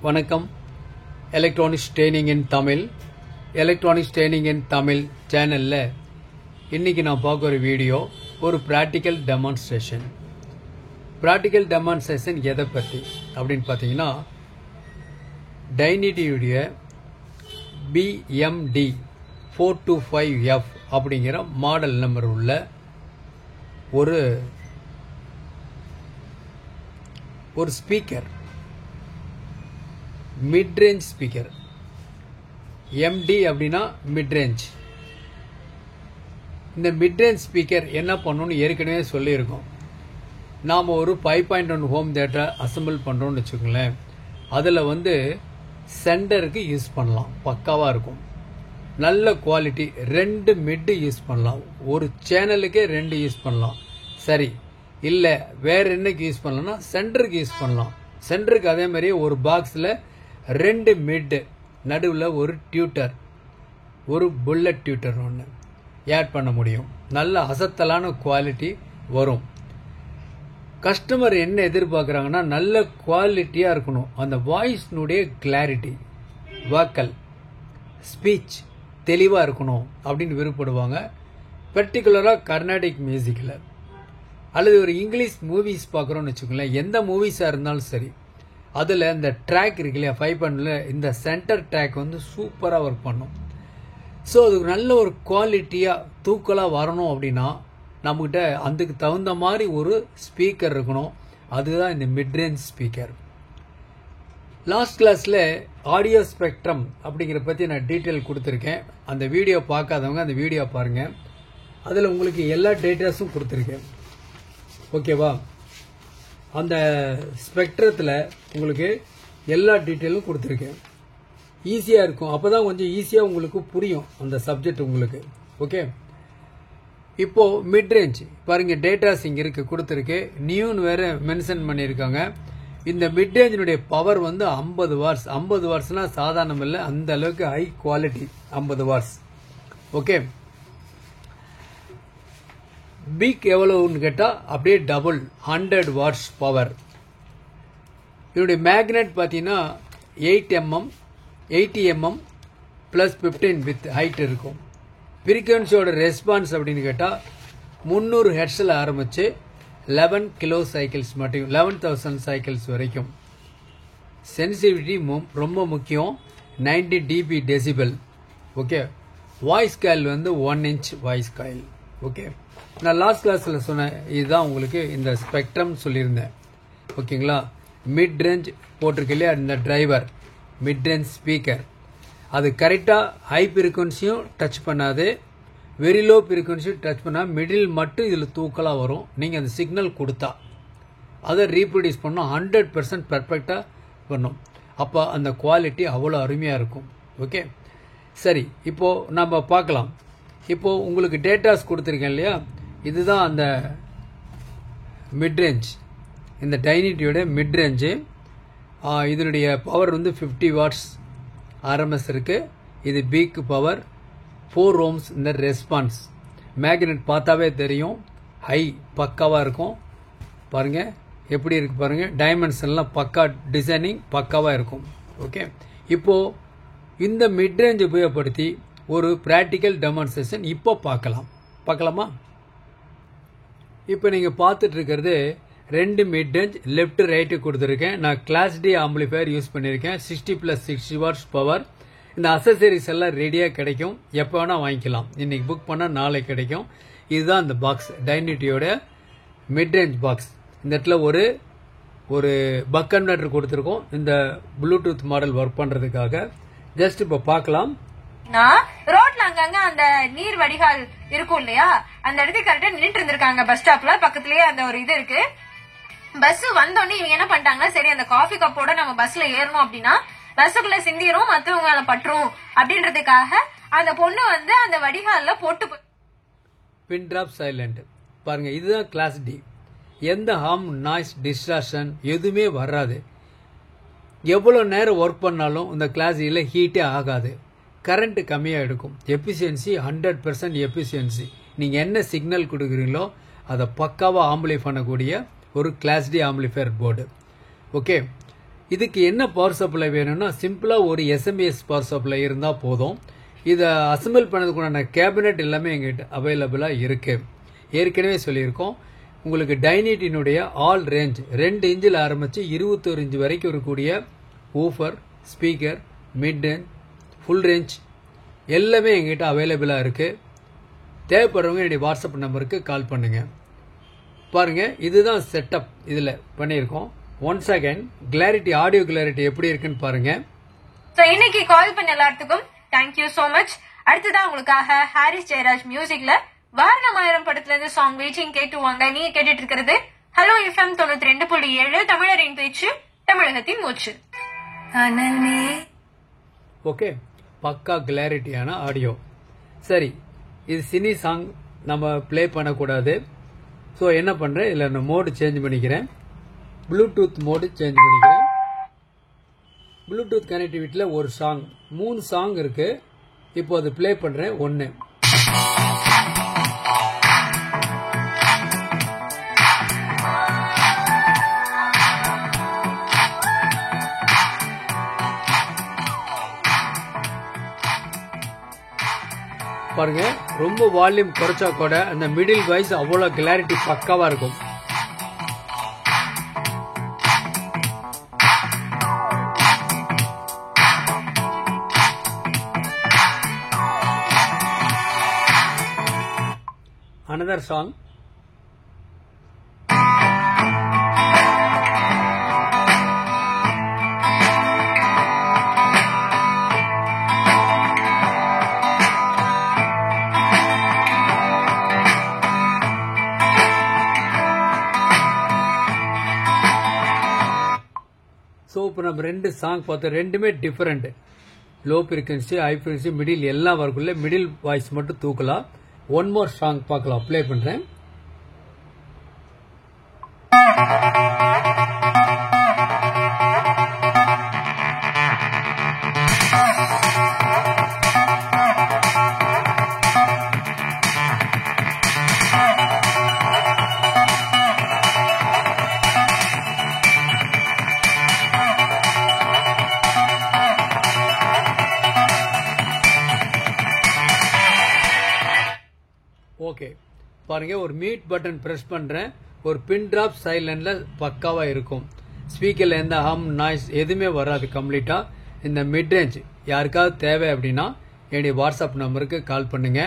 வணக்கம். Electronics training இன் தமிழ் சேனலில் இன்றைக்கி நான் பார்க்க ஒரு வீடியோ ஒரு ப்ராக்டிக்கல் டெமான்ஸ்ட்ரேஷன் எதை பற்றி அப்படின்னு பார்த்தீங்கன்னா டைனிட்டியுடைய BMD 425F அப்படிங்கிற மாடல் நம்பர் உள்ள ஒரு ஸ்பீக்கர், மிட்ரேஞ்ச் ஸ்பீக்கர். MD அப்படின்னா மிட்ரேஞ்ச். இந்த மிட்ரேஞ்ச் ஸ்பீக்கர் என்ன பண்ணணும்னு ஏற்கனவே சொல்லியிருக்கோம். நாம் ஒரு 5.1 ஹோம் தியேட்டரை அசம்பிள் பண்ணுறோம்னு வச்சுக்கோங்களேன். அதில் சென்டருக்கு யூஸ் பண்ணலாம், பக்காவாக இருக்கும். நல்ல குவாலிட்டி. 2 மிட்டு யூஸ் பண்ணலாம், ஒரு சேனலுக்கே 2 யூஸ் பண்ணலாம். சரி, இல்லை வேறு என்னைக்கு யூஸ் பண்ணலாம்னா சென்டருக்கு யூஸ் பண்ணலாம். சென்டருக்கு அதே மாதிரியே ஒரு பாக்ஸில் 2 மிட், நடுவில் ஒரு டியூட்டர், ஒரு புல்லட் டியூட்டர் ஒன்று ஆட் பண்ண முடியும். நல்ல அசத்தலான குவாலிட்டி வரும். கஸ்டமர் என்ன எதிர்பார்க்குறாங்கன்னா நல்ல குவாலிட்டியாக இருக்கணும். அந்த வாய்ஸ்னுடைய கிளாரிட்டி, வாக்கல், ஸ்பீச் தெளிவாக இருக்கணும் அப்படின்னு விருப்பப்படுவாங்க. பர்டிகுலராக கர்நாடிக் மியூசிக்கில் அல்லது ஒரு இங்கிலீஷ் மூவிஸ் பார்க்குறோன்னு வச்சுக்கோங்களேன். எந்த மூவிஸாக இருந்தாலும் சரி, அதில் இந்த ட்ராக் இருக்கு இல்லையா, 5.1 இந்த சென்டர் ட்ராக் சூப்பராக ஒர்க் பண்ணும். ஸோ அதுக்கு நல்ல ஒரு குவாலிட்டியாக தூக்கலாக வரணும் அப்படின்னா நம்மகிட்ட அதுக்கு தகுந்த மாதிரி ஒரு ஸ்பீக்கர் இருக்கணும். அதுதான் இந்த மிட்ரேஞ்ச் ஸ்பீக்கர். லாஸ்ட் கிளாஸில் ஆடியோ ஸ்பெக்ட்ரம் அப்படிங்கிற பற்றி நான் டீட்டெயில் கொடுத்துருக்கேன். அந்த வீடியோ பார்க்காதவங்க அந்த வீடியோ பாருங்கள். அதில் உங்களுக்கு எல்லா டேட்டாஸும் கொடுத்துருக்கேன். ஓகேவா? அந்த ஸ்பெக்ட்ரத்தில் உங்களுக்கு எல்லா டீட்டெயிலும் கொடுத்துருக்கேன். ஈஸியாக இருக்கும். அப்போ தான் கொஞ்சம் ஈஸியாக உங்களுக்கு புரியும் அந்த சப்ஜெக்ட் உங்களுக்கு. ஓகே, இப்போது மிட்ரேஞ்ச் பாருங்கள், டேட்டாஸ் இங்கே இருக்குது, கொடுத்துருக்கு. நியூன்னு வேறு மென்ஷன் பண்ணியிருக்காங்க. இந்த மிட்ரேஞ்சினுடைய பவர் 50 வாட்ஸ். 50 வாட்ஸ்னால் சாதாரணம் இல்லை, அந்த அளவுக்கு high quality 50 watts. Okay, peak எவ்வளவுன்னு கேட்டால் அப்படியே டபுள் 100 வாட்ஸ் பவர். இதனுடைய மேக்னெட் பார்த்தீங்கன்னா 80 mm ப்ளஸ் 15 வித் ஹைட் இருக்கும். ஃப்ரீக்வன்சியோட ரெஸ்பான்ஸ் அப்படின்னு கேட்டால் 300 ஹெர்ட்ஸில் ஆரம்பித்து 11 கிலோ சைக்கிள்ஸ் மட்டும், 11,000 சைக்கிள்ஸ் வரைக்கும். சென்சிட்டிவிட்டி ரொம்ப முக்கியம். 90 dB decibel. Okay, voice coil 1 inch voice coil. Okay, நான் லாஸ்ட் கிளாஸில் சொன்னேன், இதுதான் உங்களுக்கு இந்த ஸ்பெக்ட்ரம் சொல்லியிருந்தேன். ஓகேங்களா? மிட் ரேஞ்ச் போட்டிருக்கு இல்லையா, இந்த டிரைவர் மிட் ரேஞ்ச் ஸ்பீக்கர். அது கரெக்டாக ஹை ஃப்ரீக்வன்சியும் டச் பண்ணாது, வெரி லோ ஃப்ரீக்வன்சியும் டச் பண்ணால் மிடில் மட்டும் இதில் தூக்கலாக வரும். நீங்கள் அந்த சிக்னல் கொடுத்தா அதை ரீப்ரொடியூஸ் பண்ணோம், 100% பர்ஃபெக்டாக பண்ணும். அப்போ அந்த குவாலிட்டி அவ்வளோ அருமையாக இருக்கும். ஓகே, சரி, இப்போது நம்ம பார்க்கலாம். இப்போது உங்களுக்கு டேட்டாஸ் கொடுத்துருக்கேன் இல்லையா, இதுதான் அந்த மிட்ரேஞ்ச், இந்த டைனிட்டியோட மிட்ரேஞ்சு. இதனுடைய பவர் 50 வாட்ஸ் ஆர்எம்எஸ் இருக்குது. இது பீக் பவர், 4 ohms இந்த ரெஸ்பான்ஸ். மேக்னெட் பார்த்தாவே தெரியும், ஹை பக்காவாக இருக்கும். பாருங்கள் எப்படி இருக்குது பாருங்கள், டைமென்ஷன்லாம் பக்கா, டிசைனிங் பக்காவாக இருக்கும். ஓகே, இப்போது இந்த மிட்ரேஞ்ச் உபயோகப்படுத்தி ஒரு ப்ராக்டிக்கல் டெமான்ஸ்ட்ரேஷன் இப்போ பார்க்கலாமா? இப்போ நீங்கள் பார்த்துட்டு இருக்கிறது 2 மிட்ரேஞ்ச் லெஃப்ட் ரைட்டு கொடுத்துருக்கேன். நான் கிளாஸ் டி ஆம்பிளிஃபயர் யூஸ் பண்ணியிருக்கேன். 60+60 வாட்ஸ் பவர். இந்த அசசரிஸ் எல்லாம் ரெடியாக கிடைக்கும், எப்போ வேணால் வாங்கிக்கலாம். இன்றைக்கி புக் பண்ணால் நாளைக்கு கிடைக்கும். இதுதான் இந்த பாக்ஸ், டைனிட்டியோட மிட்ரேஞ்ச் பாக்ஸ். இந்த இடத்துல ஒரு பக் கன்வெர்ட்டர் கொடுத்துருக்கோம், இந்த ப்ளூடூத் மாடல் ஒர்க் பண்ணுறதுக்காக. ஜஸ்ட் இப்போ பார்க்கலாம். ரோட்ல அங்கங்க அந்த நீர் வடிகால் இருக்கும் இல்லையா, அந்த இடத்துக்கு கரெக்டா நின்றுட்டு இருந்திருக்காங்க. பஸ் ஸ்டாப்ல பக்கத்துலயே அந்த ஒரு இது இருக்கு. பஸ் வந்தோடனே இவங்க என்ன பண்ணிட்டாங்க, சரி அந்த காஃபி கப்போட நம்ம பஸ்ல ஏறணும் அப்படின்னா பஸ்ஸுக்குள்ள சிந்திரும், மத்தவங்க அதை பற்றும் அப்படின்றதுக்காக அந்த பொண்ணு அந்த வடிகால்ல போட்டு பின் டிராப் சைலண்ட். பாருங்க, இதுதான் கிளாஸ் டி. எந்த ஹார்ம், நாய்ஸ், டிஸ்ட்ராக்ஷன் எதுவுமே வராது. எவ்வளோ நேரம் ஒர்க் பண்ணாலும் இந்த கிளாஸ் டியில் ஹீட்டே ஆகாது. கரண்ட் கம்மியாக எடுக்கும். Efficiency 100% efficiency. நீங்கள் என்ன சிக்னல் கொடுக்குறீங்களோ அதை பக்காவாக ஆம்பிளை பண்ணக்கூடிய ஒரு class D amplifier board. Okay, இதுக்கு என்ன பவர் சப்ளை வேணும்னா சிம்பிளாக ஒரு எஸ்எம்பிஎஸ் பவர் சப்ளை இருந்தால் போதும். இதை அசம்பிள் பண்ணதுக்குண்டான கேபினெட் எல்லாமே எங்கிட்ட அவைலபிளாக இருக்குது. ஏற்கனவே சொல்லியிருக்கோம். உங்களுக்கு டைனிட்டினுடைய ஆல் ரேஞ்ச் 2 இன்ச்சில் ஆரம்பித்து 21 இன்ச் வரைக்கும் இருக்கக்கூடிய woofer, speaker, mid range, full range எல்லாமே எங்கிட்ட அவைலபிளாக இருக்குது. தேவைப்படுறவங்க என்னுடைய வாட்ஸ்அப் நம்பருக்கு கால் பண்ணுங்கள். பாருங்கள், இதுதான் செட்டப் இதில் பண்ணியிருக்கோம். Once again clarity, audio clarity எப்படி இருக்குன்னு பாருங்கள். ஸோ இன்னைக்கு கால் பண்ண எல்லாத்துக்கும் தேங்க்யூ ஸோ மச். அடுத்ததான் உங்களுக்காக ஹாரிஸ் ஜெயராஜ் மியூசிக்ல வாரணமாயிரம் படத்துல இருந்து சாங் வெயிட்டிங் கேட்டு வாங்க. நீங்க கேட்டுட்டு இருக்கிறது ஹலோ எஃப்எம் 92.7 தமிழரின் பேச்சு, தமிழகத்தின் மூச்சு. ஓகே, பக்கா கிளாரிட்டியான ஆடியோ. சரி, இது சினி சாங் நம்ம ப்ளே பண்ணக்கூடாது. ஸோ என்ன பண்ணுறேன், இதில் நான் மோடு சேஞ்ச் பண்ணிக்கிறேன். ப்ளூடூத் மோடு சேஞ்ச் பண்ணிக்கிறேன். ப்ளூடூத் கனெக்டிவிட்டியில் ஒரு சாங், 3 சாங் இருக்கு. இப்போ அது ப்ளே பண்ணுறேன். 1 பாருங்க, ரொம்ப வால்யூம் குறைச்சா கூட அந்த மிடில் வாய்ஸ் அவ்வளோ கிளாரிட்டி பக்காவா இருக்கும். another song. ஸோ இப்போ நம்ம 2 சாங் பார்த்தோம். ரெண்டுமே different. Low frequency, high frequency, middle எல்லாம் வரக்குள்ள மிடில் வாய்ஸ் மட்டும் தூக்கலாம். 1 மோர் சாங் பார்க்கலாம். ப்ளே பண்றேன். ஓகே, பாருங்க, ஒரு மியூட் பட்டன் பிரஸ் பண்றேன். ஒரு பின் டிராப் சைலண்ட்ல பக்காவா இருக்கும். ஸ்பீக்கர்ல எந்த ஹம், நாய்ஸ் எதுவுமே வராது. கம்ப்ளீட்டா இந்த மிட் ரேஞ்ச் யாருக்காவது தேவை அப்படின்னா என்னுடைய வாட்ஸ்அப் நம்பருக்கு கால் பண்ணுங்க.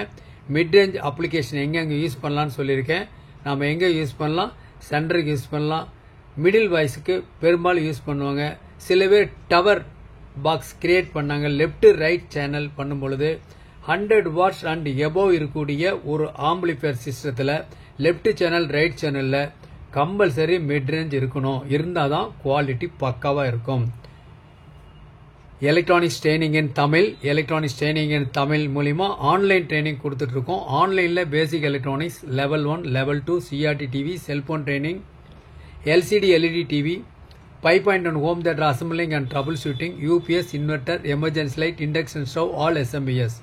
மிட் ரேஞ்ச் அப்ளிகேஷன் எங்கெங்க யூஸ் பண்ணலாம்னு சொல்லியிருக்கேன். நாம எங்க யூஸ் பண்ணலாம், சென்டருக்கு யூஸ் பண்ணலாம். மிடில் வாய்ஸுக்கு பெரும்பாலும் யூஸ் பண்ணுவாங்க. சில பேர் டவர் பாக்ஸ் கிரியேட் பண்ணாங்க. லெஃப்ட் ரைட் சேனல் பண்ணும் பொழுது 100 வாட்ஸ் அண்ட் எபோவ் இருக்கக்கூடிய ஒரு ஆம்பிளிஃபயர் சிஸ்டத்தில் லெஃப்ட் சேனல், ரைட் சேனல்ல கம்பல்சரி மிட் ரேஞ்ச் இருக்கணும். இருந்தாதான் குவாலிட்டி பக்காவா இருக்கும். Electronics training in Tamil, electronics training in Tamil மூலியமா ஆன்லைன் ட்ரைனிங் கொடுத்துட்டு இருக்கோம். ஆன்லைன்ல basic electronics level 1, level 2, CRT TV, cell phone training, LCD LED TV, 5.1 home theatre assembling and troubleshooting, UPS, inverter, emergency light, induction stove, all SMPS.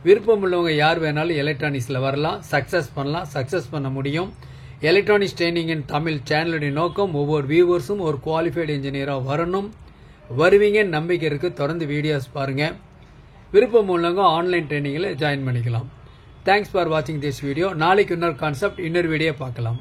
விருப்பம் உள்ளவங்க யார் வேணாலும் எலக்ட்ரானிக்ஸில் வரலாம். Success பண்ணலாம், சக்ஸஸ் பண்ண முடியும். எலக்ட்ரானிக்ஸ் ட்ரைனிங் இன் தமிழ் சேனலுடைய நோக்கம் ஒவ்வொரு வியூவர்ஸும் ஒரு குவாலிஃபைடு இன்ஜினியராக வரணும். வருவீங்க நம்பிக்கை இருக்கு. தொடர்ந்து வீடியோஸ் பாருங்க. விருப்பம் உள்ளவங்க ஆன்லைன் ட்ரைனிங்கில் ஜாயின் பண்ணிக்கலாம். தேங்க்ஸ் ஃபார் வாட்சிங் திஸ் வீடியோ. நாளைக்கு இன்னொரு கான்செப்ட், இன்னொரு வீடியோ பார்க்கலாம்.